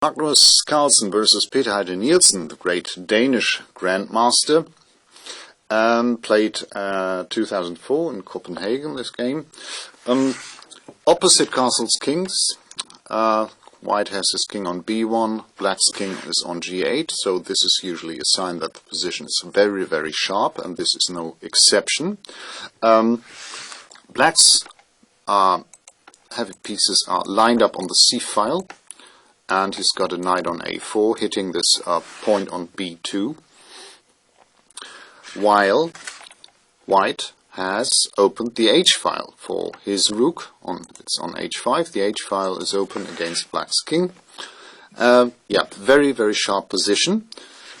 Magnus Carlsen versus Peter Heide Nielsen, the great Danish grandmaster, played 2004 in Copenhagen, this game. Opposite castles kings. White has his king on b1, black's king is on g8, so this is usually a sign that the position is very, very sharp, and this is no exception. Black's heavy pieces are lined up on the c-file, and he's got a knight on a4 hitting this point on b2, while White has opened the h-file for his rook. It's on h5. The h-file is open against black's king. Yeah, very, very sharp position.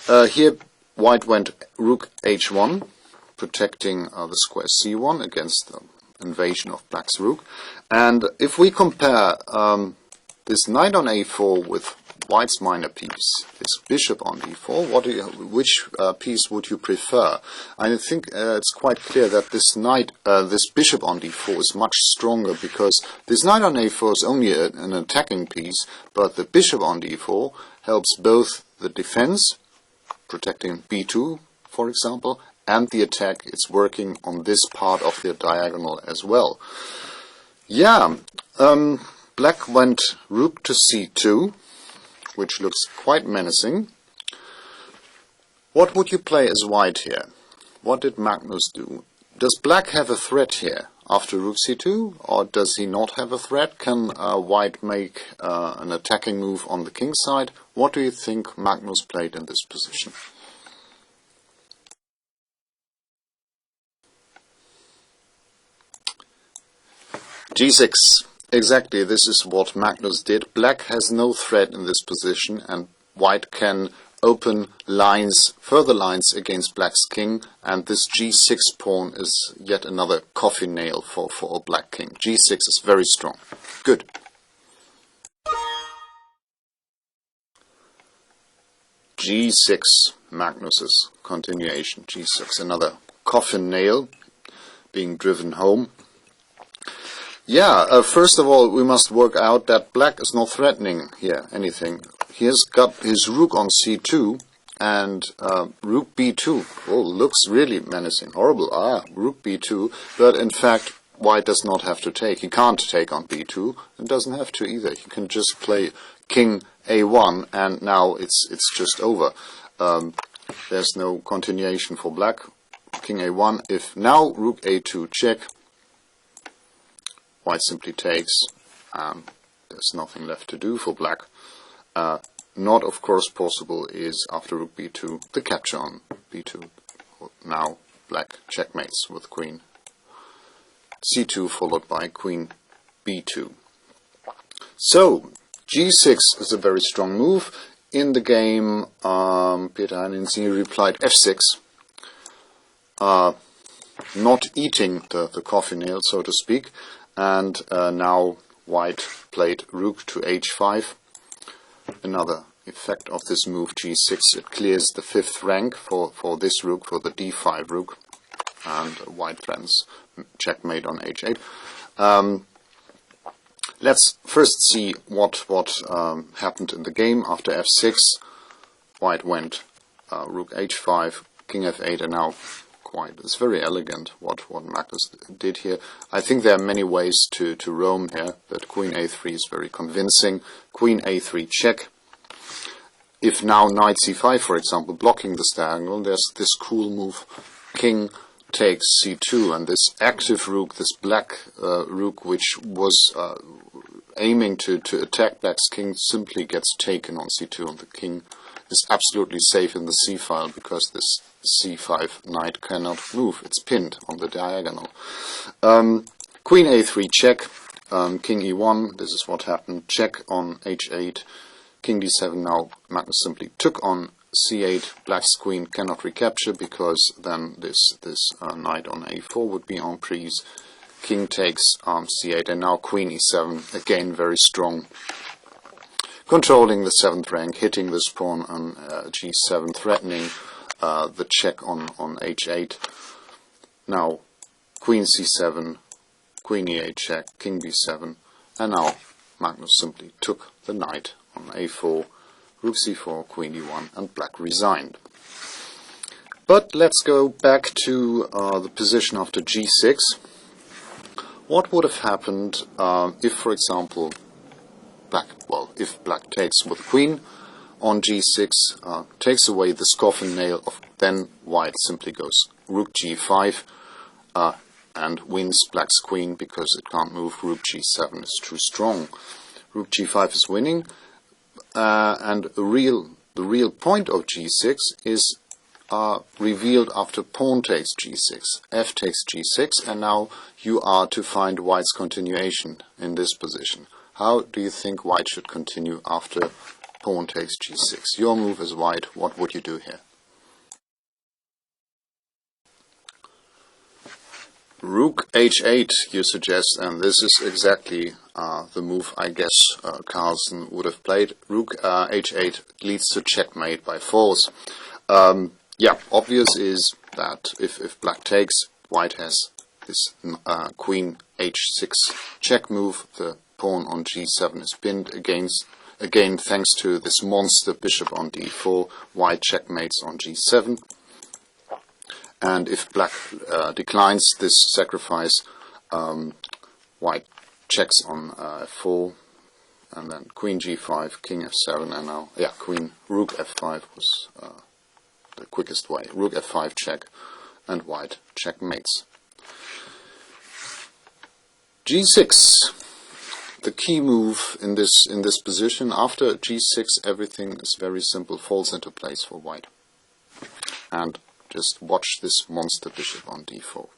Here White went rook h1, protecting the square c1 against the invasion of black's rook. And if we compare this knight on a4 with White's minor piece, this bishop on d4, which piece would you prefer? I think it's quite clear that this this bishop on d4 is much stronger, because this knight on a4 is only an attacking piece, but the bishop on d4 helps both the defense, protecting b2, for example, and the attack. It's working on this part of the diagonal as well. Yeah, black went rook to c2, which looks quite menacing. What would you play as white here? What did Magnus do? Does black have a threat here after rook c2, or does he not have a threat? Can white make an attacking move on the king side? What do you think Magnus played in this position? g6. Exactly, this is what Magnus did. Black has no threat in this position, and white can open lines, further lines against black's king, and this g6 pawn is yet another coffin nail for a black king. g6 is very strong. Good. g6, Magnus's continuation. g6, another coffin nail being driven home. Yeah, first of all, we must work out that black is not threatening here anything. He has got his rook on c2 and rook b2. Oh, looks really menacing. Horrible. Rook b2. But in fact, white does not have to take. He can't take on b2 and doesn't have to either. He can just play king a1, and now it's just over. There's no continuation for black. King a1. If now rook a2 check, white simply takes, there's nothing left to do for black. Not, of course, possible is after rook b2, the capture on b2. Now black checkmates with queen c2 followed by queen b2. So g6 is a very strong move. In the game, Peter Heide Nielsen replied f6, not eating the coffee nail, so to speak. And now white played rook to h5. Another effect of this move, g6, it clears the fifth rank for this rook, for the d5 rook, and white threatens checkmate on h8. Let's first see what happened in the game after f6. White went rook h5, king f8, and now it's very elegant what Magnus did here. I think there are many ways to roam here, but queen a3 is very convincing. Queen a3 check. If now knight c5, for example, blocking this diagonal, there's this cool move, king takes c2, and this active rook, this black rook, which was aiming to attack black's king, simply gets taken on c2, and the king is absolutely safe in the c-file, because this c5 knight cannot move. It's pinned on the diagonal. Queen a3 check, king e1, this is what happened, check on h8, king d7. Now Magnus simply took on c8, black's queen cannot recapture, because then this knight on a4 would be en prise. King takes c8, and now queen e7, again very strong, controlling the 7th rank, hitting this pawn on g7, threatening the check on h8. Now queen c7, queen e8 check, king b7, and now Magnus simply took the knight on a4, rook c4, queen d1, and black resigned. But let's go back to the position after g6. What would have happened if, for example, if black takes with queen on g6, takes away the coffin nail, then white simply goes rook g5 and wins black's queen because it can't move. Rook g7 is too strong. Rook g5 is winning, and the real point of g6 is revealed after pawn takes g6, f takes g6, and now you are to find white's continuation in this position. How do you think white should continue after pawn takes g6? Your move as white, what would you do here? Rook h8 you suggest, and this is exactly the move I guess Carlsen would have played. Rook h8 leads to checkmate by force. Yeah, obvious is that if black takes, white has this queen h6 check move. The pawn on g7 is pinned again thanks to this monster bishop on d4. White checkmates on g7. And if black declines this sacrifice, white checks on f4, and then queen g5, king f7, and now, rook f5 was the quickest way. Rook f5 check, and white checkmates. g6, the key move in this position. After g6, everything is very simple, falls into place for white. And just watch this monster bishop on d4.